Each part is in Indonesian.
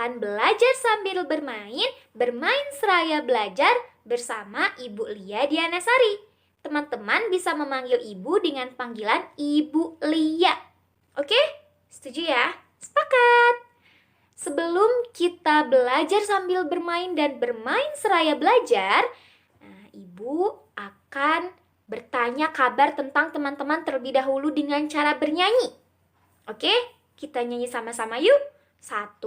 akan belajar sambil bermain, bermain seraya belajar bersama Ibu Lia Dianasari. Teman-teman bisa memanggil Ibu dengan panggilan Ibu Lia. Oke? Setuju ya? Sepakat! Sebelum kita belajar sambil bermain dan bermain seraya belajar, Ibu akan bertanya kabar tentang teman-teman terlebih dahulu dengan cara bernyanyi. Oke? Kita nyanyi sama-sama yuk. 1,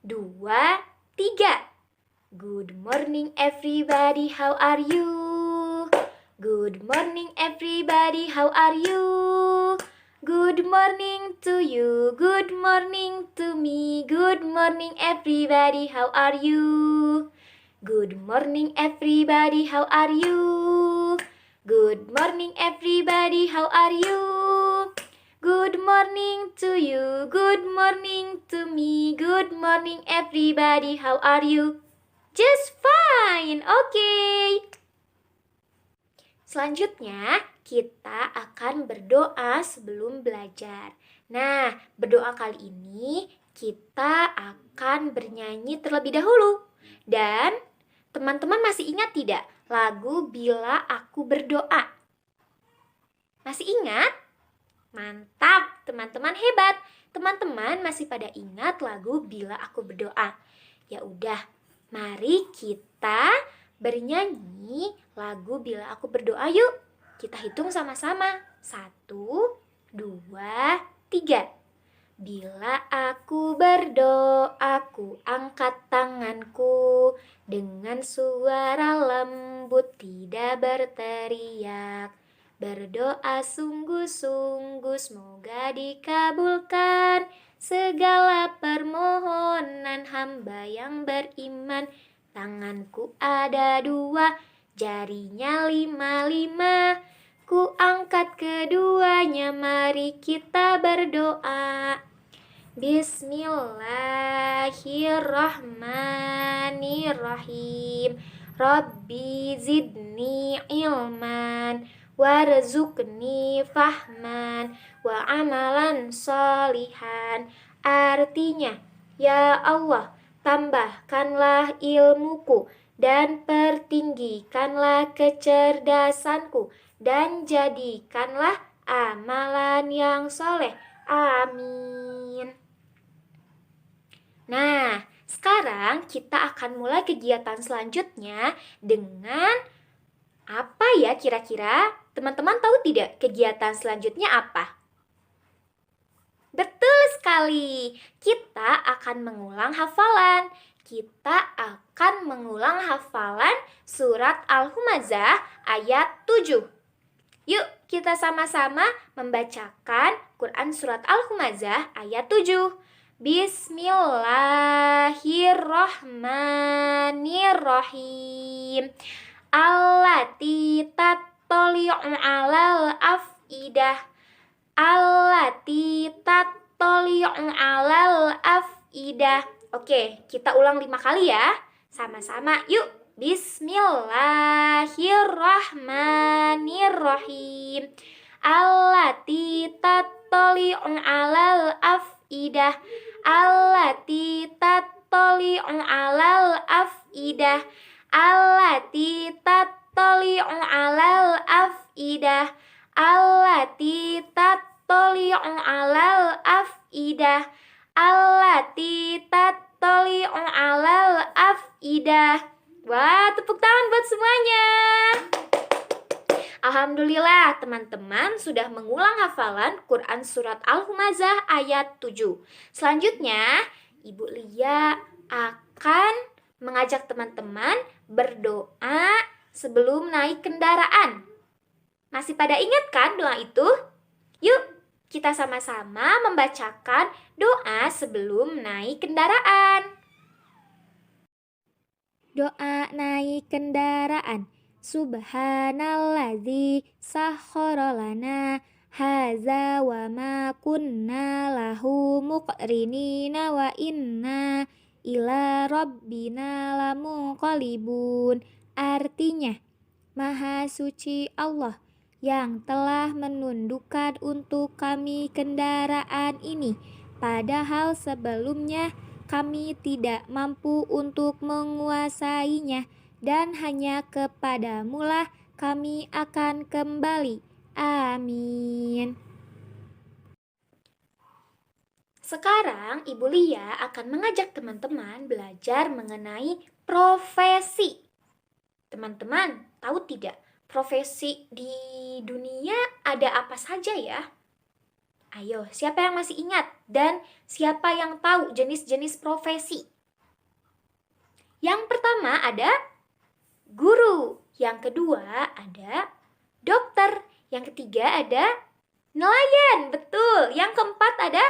2, 3. Good morning everybody, how are you? Good morning everybody, how are you? Good morning to you, good morning to me. Good morning everybody, how are you? Good morning everybody, how are you? Good morning everybody, how are you? Good morning to you, good morning to me. Good morning everybody, how are you? Just fine, okay. Selanjutnya, kita akan berdoa sebelum belajar. Nah, berdoa kali ini kita akan bernyanyi terlebih dahulu. Dan teman-teman masih ingat tidak lagu Bila Aku Berdoa? Masih ingat? Mantap, teman-teman hebat. Teman-teman masih pada ingat lagu Bila Aku Berdoa. Ya udah, mari kita bernyanyi lagu Bila Aku Berdoa yuk. Kita hitung sama-sama. 1, 2, 3. Bila aku berdoa, aku angkat tanganku dengan suara lembut, tidak berteriak. Berdoa sungguh-sungguh, semoga dikabulkan segala permohonan hamba yang beriman. Tanganku ada 2, jarinya 5, ku angkat keduanya, mari kita berdoa. Bismillahirrahmanirrahim. Rabbi zidni ilman warzuqni fahman wa amalan solihan. Artinya, ya Allah, tambahkanlah ilmuku dan pertinggikanlah kecerdasanku dan jadikanlah amalan yang soleh. Amin. Nah, sekarang kita akan mulai kegiatan selanjutnya dengan apa ya kira-kira? Teman-teman tahu tidak kegiatan selanjutnya apa? Betul sekali, kita akan mengulang hafalan. Kita akan mengulang hafalan surat Al-Humazah ayat 7. Yuk, kita sama-sama membacakan Quran surat Al-Humazah ayat 7. Bismillahirrahmanirrahim. Allati tattali'u 'alal afidah. Allati tattali'u 'alal afidah. Oke, kita ulang 5 kali ya. Sama-sama yuk. Bismillahirrahmanirrahim. Allati tattali'u 'alal afidah. Allati tattali'u 'alal afidah. Allati tattali'u 'alal afidah. Allati tattali'u 'alal afidah. Allati tattali'u 'alal afidah. Wah, tepuk tangan buat semuanya. Alhamdulillah, teman-teman sudah mengulang hafalan Quran surat Al-Humazah ayat 7. Selanjutnya, Ibu Lia akan mengajak teman-teman berdoa sebelum naik kendaraan. Masih pada ingat kan doa itu? Yuk, kita sama-sama membacakan doa sebelum naik kendaraan. Doa naik kendaraan. Subhanalladzi sakhkhara lana haza wa ma kunna lahu muqrinina wa inna ila rabbina lamunqalibun. Artinya, Maha suci Allah yang telah menundukkan untuk kami kendaraan ini, padahal sebelumnya kami tidak mampu untuk menguasainya, dan hanya kepadamu-lah kami akan kembali. Amin. Sekarang Ibu Lia akan mengajak teman-teman belajar mengenai profesi. Teman-teman, tahu tidak, profesi di dunia ada apa saja ya? Ayo, siapa yang masih ingat? Dan siapa yang tahu jenis-jenis profesi? Yang pertama ada guru. Yang kedua ada dokter. Yang ketiga ada nelayan. Betul. Yang keempat ada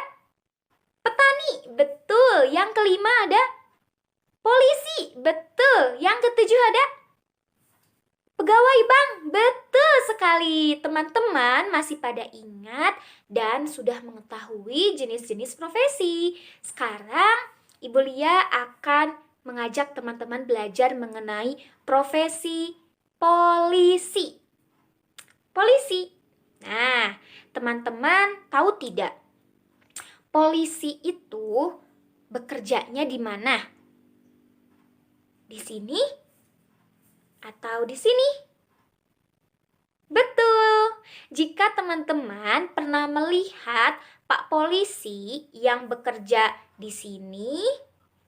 petani. Betul. Yang kelima ada polisi. Betul. Yang ketujuh ada pegawai bank. Betul sekali. Teman-teman masih pada ingat dan sudah mengetahui jenis-jenis profesi. Sekarang Ibu Lia akan mengajak teman-teman belajar mengenai profesi polisi. Polisi. Nah, teman-teman tahu tidak? Polisi itu bekerjanya di mana? Di sini atau di sini? Betul. Jika teman-teman pernah melihat Pak Polisi yang bekerja di sini,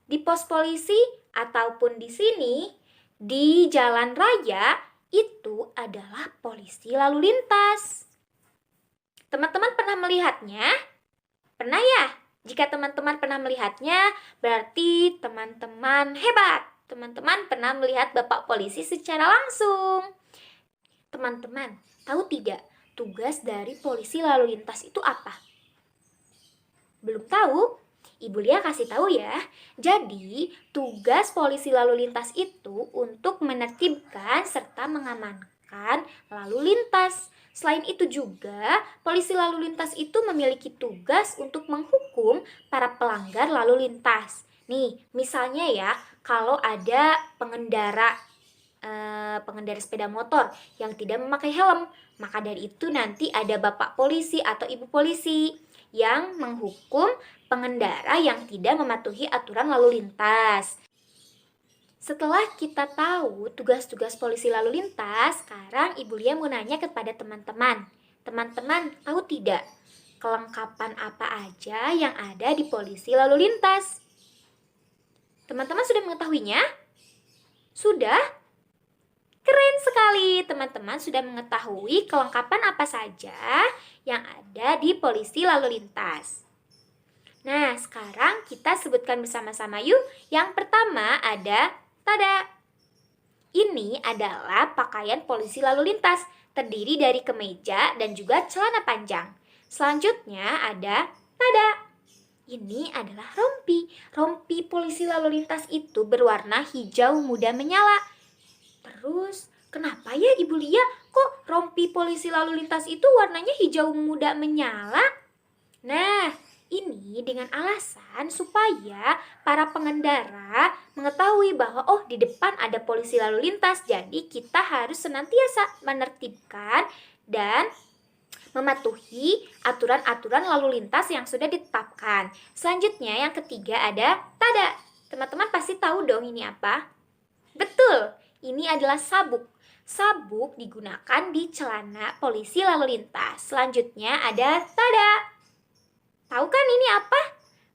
di pos polisi ataupun di sini, di jalan raya, itu adalah polisi lalu lintas. Teman-teman pernah melihatnya? Pernah ya? Jika teman-teman pernah melihatnya, berarti teman-teman hebat. Teman-teman pernah melihat Bapak Polisi secara langsung. Teman-teman, tahu tidak tugas dari polisi lalu lintas itu apa? Belum tahu? Ibu Lia kasih tahu ya. Jadi, tugas polisi lalu lintas itu untuk menertibkan serta mengamankan lalu lintas. Selain itu juga, polisi lalu lintas itu memiliki tugas untuk menghukum para pelanggar lalu lintas. Nih, misalnya ya, kalau ada pengendara sepeda motor yang tidak memakai helm, maka dari itu nanti ada Bapak Polisi atau Ibu Polisi yang menghukum pengendara yang tidak mematuhi aturan lalu lintas. Setelah kita tahu tugas-tugas polisi lalu lintas, sekarang Ibu Lia mau nanya kepada teman-teman. Teman-teman tahu tidak kelengkapan apa aja yang ada di polisi lalu lintas? Teman-teman sudah mengetahuinya? Sudah? Keren sekali, teman-teman sudah mengetahui kelengkapan apa saja yang ada di polisi lalu lintas. Nah, sekarang kita sebutkan bersama-sama yuk. Yang pertama ada tada. Ini adalah pakaian polisi lalu lintas, terdiri dari kemeja dan juga celana panjang. Selanjutnya ada tada. Ini adalah rompi. Rompi polisi lalu lintas itu berwarna hijau muda menyala. Terus, kenapa ya Ibu Lia kok rompi polisi lalu lintas itu warnanya hijau muda menyala? Nah, ini dengan alasan supaya para pengendara mengetahui bahwa di depan ada polisi lalu lintas. Jadi kita harus senantiasa menertibkan dan mematuhi aturan-aturan lalu lintas yang sudah ditetapkan. Selanjutnya yang ketiga ada tada. Teman-teman pasti tahu dong ini apa? Betul, ini adalah sabuk. Sabuk digunakan di celana polisi lalu lintas. Selanjutnya ada tada. Tahu kan ini apa?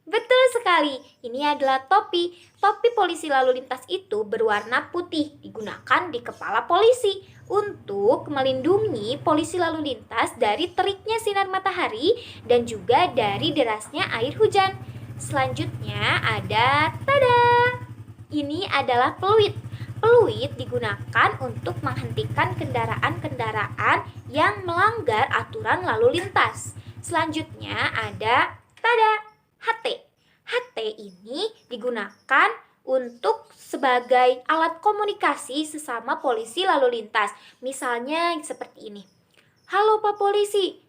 Betul sekali, ini adalah topi. Topi polisi lalu lintas itu berwarna putih, digunakan di kepala polisi untuk melindungi polisi lalu lintas dari teriknya sinar matahari dan juga dari derasnya air hujan. Selanjutnya ada tada. Ini adalah peluit. Peluit digunakan untuk menghentikan kendaraan-kendaraan yang melanggar aturan lalu lintas. Selanjutnya ada tada, HT. HT ini digunakan untuk sebagai alat komunikasi sesama polisi lalu lintas. Misalnya seperti ini. Halo Pak Polisi,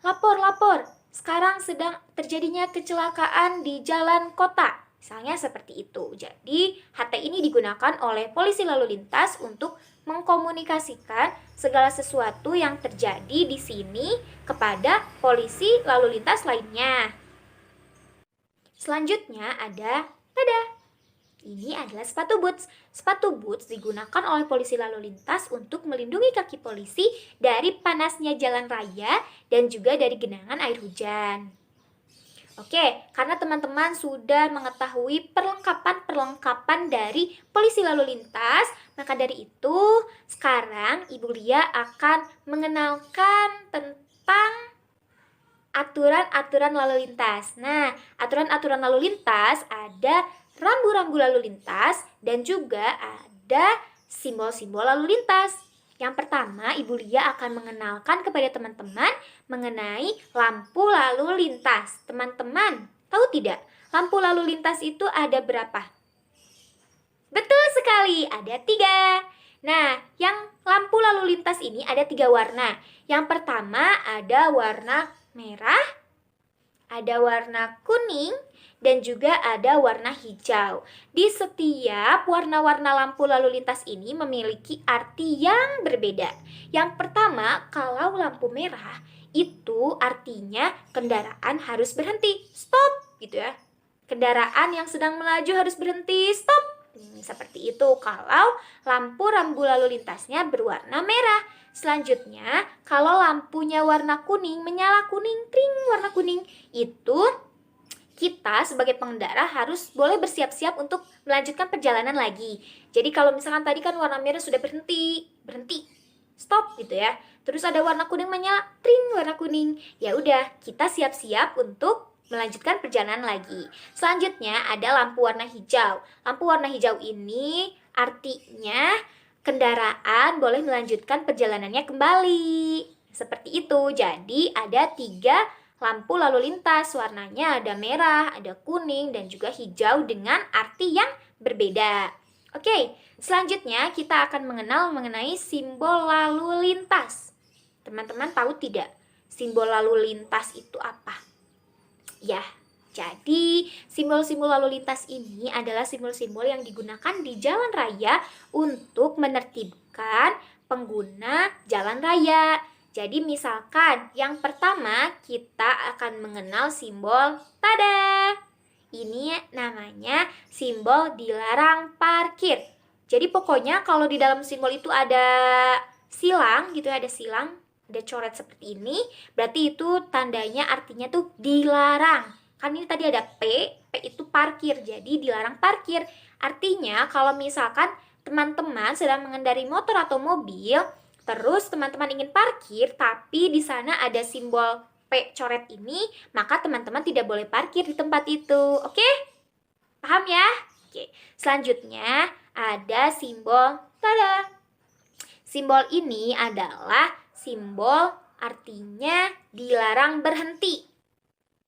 lapor. Sekarang sedang terjadinya kecelakaan di jalan kota. Misalnya seperti itu. Jadi HT ini digunakan oleh polisi lalu lintas untuk mengkomunikasikan segala sesuatu yang terjadi di sini kepada polisi lalu lintas lainnya. Selanjutnya ada Tada! Ini adalah sepatu boots. Sepatu boots digunakan oleh polisi lalu lintas untuk melindungi kaki polisi dari panasnya jalan raya dan juga dari genangan air hujan. Oke, karena teman-teman sudah mengetahui perlengkapan-perlengkapan dari polisi lalu lintas, maka dari itu sekarang Ibu Lia akan mengenalkan tentang aturan-aturan lalu lintas. Nah, aturan-aturan lalu lintas ada rambu-rambu lalu lintas dan juga ada simbol-simbol lalu lintas. Yang pertama, Ibu Lia akan mengenalkan kepada teman-teman mengenai lampu lalu lintas. Teman-teman, tahu tidak? Lampu lalu lintas itu ada berapa? Betul sekali, ada 3. Nah, yang lampu lalu lintas ini ada 3 warna. Yang pertama ada warna merah, ada warna kuning, dan juga ada warna hijau. Di setiap warna-warna lampu lalu lintas ini memiliki arti yang berbeda. Yang pertama, kalau lampu merah itu artinya kendaraan harus berhenti, stop gitu ya. Kendaraan yang sedang melaju harus berhenti, stop. Seperti itu kalau lampu rambu lalu lintasnya berwarna merah. Selanjutnya, kalau lampunya warna kuning, menyala kuning, tring, warna kuning, itu kita sebagai pengendara harus boleh bersiap-siap untuk melanjutkan perjalanan lagi. Jadi kalau misalkan tadi kan warna merah sudah berhenti, stop gitu ya. Terus ada warna kuning menyala, tring, warna kuning. Ya udah, kita siap-siap untuk melanjutkan perjalanan lagi. Selanjutnya ada lampu warna hijau. Lampu warna hijau ini artinya kendaraan boleh melanjutkan perjalanannya kembali. Seperti itu. Jadi ada 3 lampu lalu lintas, warnanya ada merah, ada kuning, dan juga hijau dengan arti yang berbeda. Oke, selanjutnya kita akan mengenal mengenai simbol lalu lintas. Teman-teman tahu tidak simbol lalu lintas itu apa? Ya, jadi simbol-simbol lalu lintas ini adalah simbol-simbol yang digunakan di jalan raya untuk menertibkan pengguna jalan raya. Jadi misalkan yang pertama kita akan mengenal simbol tada. Ini namanya simbol dilarang parkir. Jadi pokoknya kalau di dalam simbol itu ada silang gitu, ada silang, ada coret seperti ini, berarti itu tandanya artinya tuh dilarang. Kan ini tadi ada P itu parkir, jadi dilarang parkir. Artinya kalau misalkan teman-teman sedang mengendarai motor atau mobil, terus teman-teman ingin parkir, tapi di sana ada simbol P coret ini, maka teman-teman tidak boleh parkir di tempat itu. Oke? Paham ya? Oke. Selanjutnya ada simbol tada. Simbol ini adalah simbol artinya dilarang berhenti.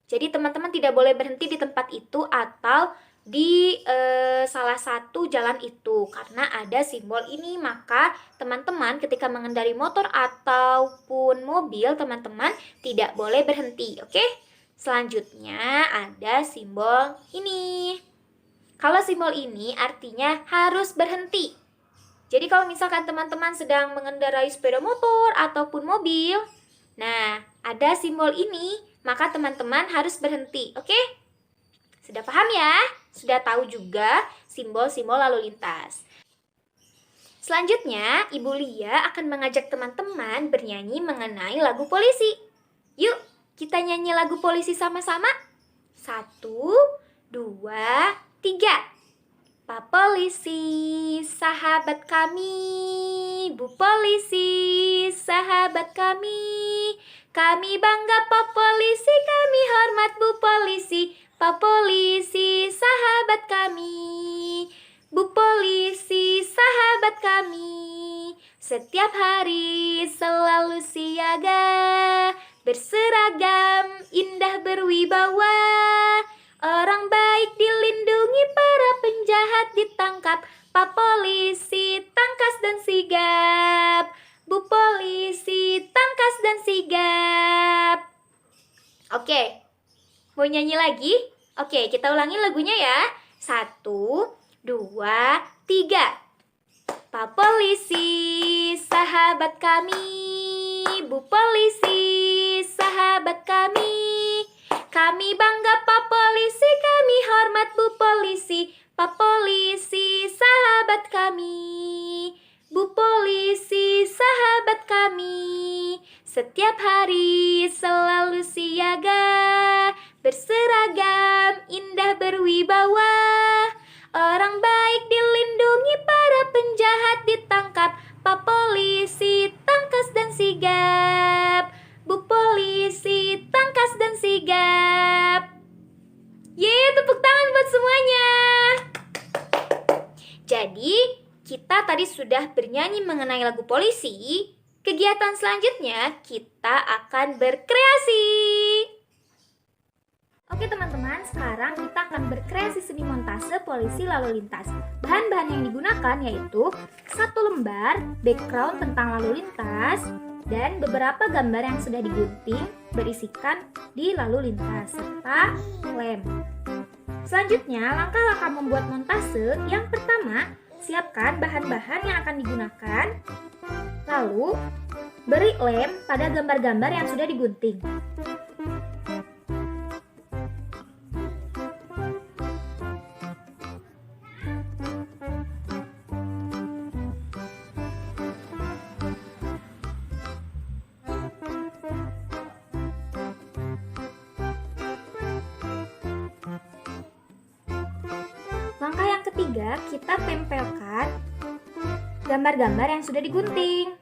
Jadi teman-teman tidak boleh berhenti di tempat itu atau di salah satu jalan itu karena ada simbol ini, maka teman-teman ketika mengendarai motor ataupun mobil teman-teman tidak boleh berhenti. Oke? Selanjutnya ada simbol ini. Kalau simbol ini artinya harus berhenti. Jadi kalau misalkan teman-teman sedang mengendarai sepeda motor ataupun mobil, nah ada simbol ini, maka teman-teman harus berhenti. Oke? Sudah paham ya? Sudah tahu juga simbol-simbol lalu lintas. Selanjutnya, Ibu Lia akan mengajak teman-teman bernyanyi mengenai lagu polisi. Yuk, kita nyanyi lagu polisi sama-sama. 1, 2, 3. Pak Polisi, sahabat kami. Bu Polisi, sahabat kami. Kami bangga Pak Polisi, kami hormat Bu Polisi. Pak Polisi, sahabat kami. Bu Polisi, sahabat kami. Setiap hari selalu siaga, berseragam, indah berwibawa. Orang baik dilindungi, para penjahat ditangkap. Pak Polisi, tangkas dan sigap. Bu Polisi, tangkas dan sigap. Oke. Mau nyanyi lagi? Oke, kita ulangi lagunya ya. 1, 2, 3. Pak Polisi, sahabat kami. Bu Polisi, sahabat kami. Kami bangga Pak Polisi, kami hormat Bu Polisi. Pak Polisi, sahabat kami. Bu Polisi, sahabat kami. Setiap hari selalu siaga, berseragam, indah berwibawa. Orang baik dilindungi, para penjahat ditangkap. Pak Polisi, tangkas dan sigap. Bu Polisi, tangkas dan sigap. Yeay, tepuk tangan buat semuanya. Jadi, kita tadi sudah bernyanyi mengenai lagu Polisi. Kegiatan selanjutnya, kita akan berkreasi. Oke teman-teman, sekarang kita akan berkreasi seni montase polisi lalu lintas. Bahan-bahan yang digunakan yaitu 1 lembar background tentang lalu lintas dan beberapa gambar yang sudah digunting berisikan di lalu lintas serta lem. Selanjutnya, langkah-langkah membuat montase. Yang pertama, siapkan bahan-bahan yang akan digunakan. Lalu, beri lem pada gambar-gambar yang sudah digunting. Langkah yang ketiga, kita tempelkan gambar-gambar yang sudah digunting.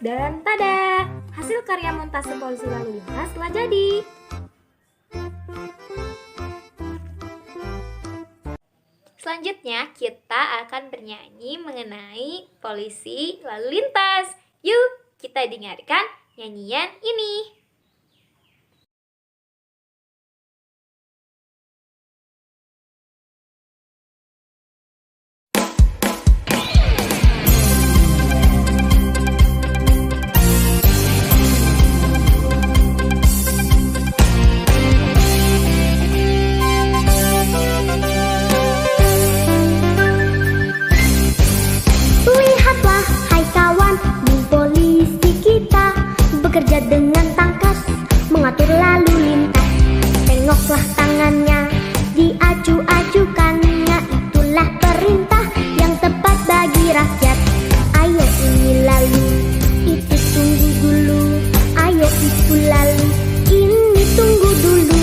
Dan tada! Hasil karya montase polisi lalu lintas telah jadi. Selanjutnya kita akan bernyanyi mengenai polisi lalu lintas. Yuk kita dengarkan nyanyian ini. Bekerja dengan tangkas, mengatur lalu lintas. Tengoklah tangannya, diaju-ajukannya. Itulah perintah yang tepat bagi rakyat. Ayo ini lalu, itu tunggu dulu. Ayo itu lalu, ini tunggu dulu.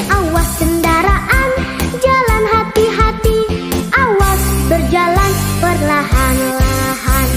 Awas kendaraan, jalan hati-hati. Awas berjalan perlahan-lahan.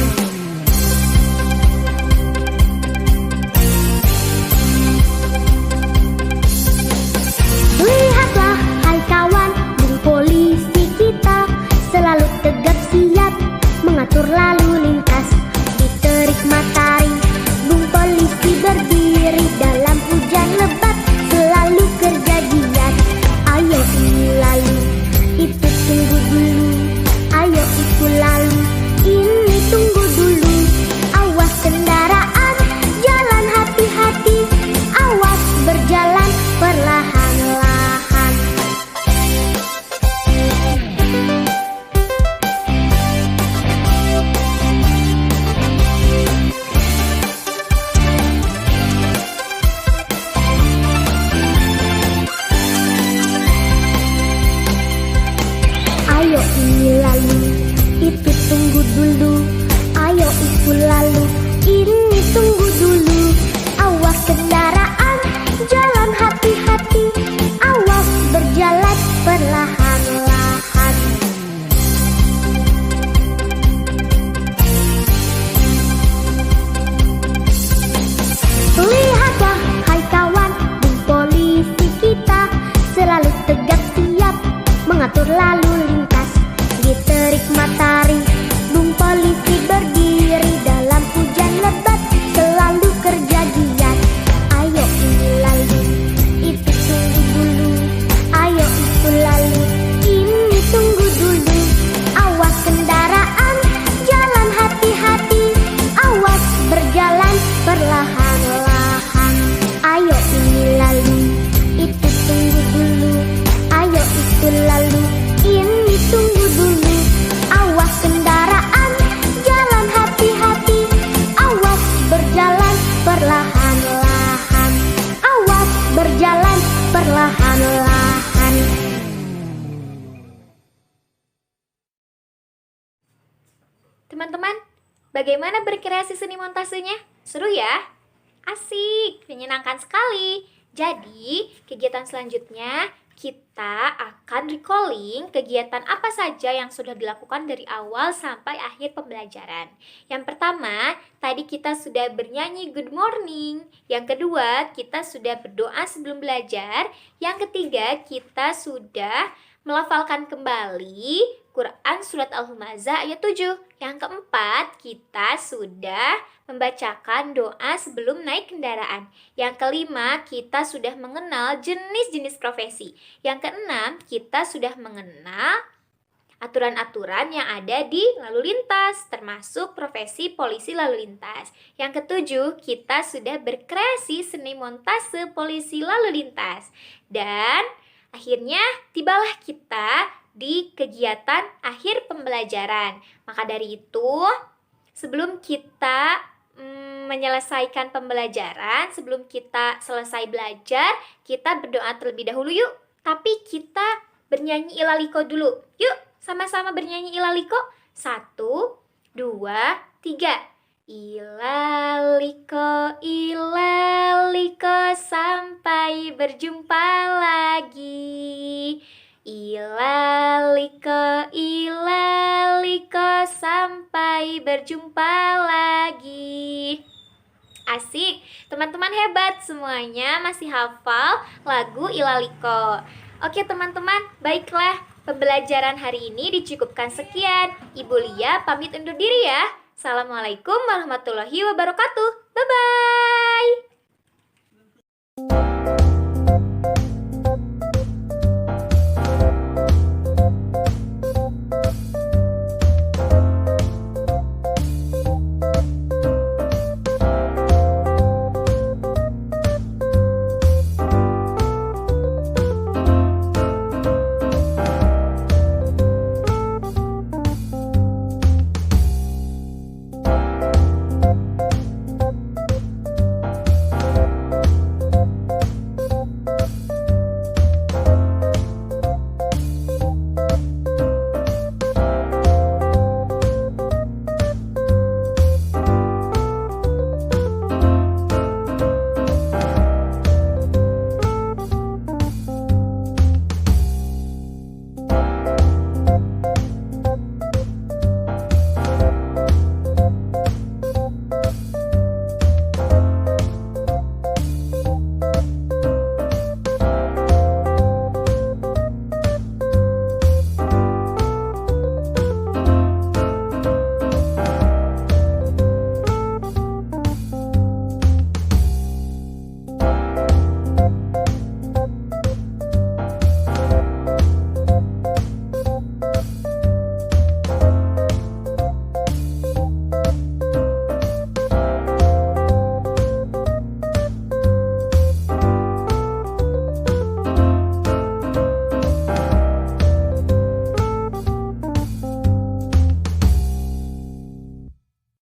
Bagaimana berkreasi seni montasenya? Seru ya? Asik, menyenangkan sekali. Jadi, kegiatan selanjutnya kita akan recalling kegiatan apa saja yang sudah dilakukan dari awal sampai akhir pembelajaran. Yang pertama, tadi kita sudah bernyanyi good morning. Yang kedua, kita sudah berdoa sebelum belajar. Yang ketiga, kita sudah melafalkan kembali Quran Surat Al-Humazah ayat 7. Yang keempat, kita sudah membacakan doa sebelum naik kendaraan. Yang kelima, kita sudah mengenal jenis-jenis profesi. Yang keenam, kita sudah mengenal aturan-aturan yang ada di lalu lintas, termasuk profesi polisi lalu lintas. Yang ketujuh, kita sudah berkreasi seni montase polisi lalu lintas. Dan akhirnya tibalah kita di kegiatan akhir pembelajaran. Maka dari itu, sebelum kita menyelesaikan pembelajaran, sebelum kita selesai belajar, kita berdoa terlebih dahulu yuk. Tapi kita bernyanyi ilaliko dulu. Yuk, sama-sama bernyanyi ilaliko. 1, 2, 3. Ilaliko, ilaliko, sampai berjumpa lagi. Ilaliko, ilaliko, sampai berjumpa lagi. Asik, teman-teman hebat, semuanya masih hafal lagu Ilaliko. Oke teman-teman, baiklah, pembelajaran hari ini dicukupkan sekian. Ibu Lia pamit undur diri ya. Assalamualaikum warahmatullahi wabarakatuh. Bye-bye.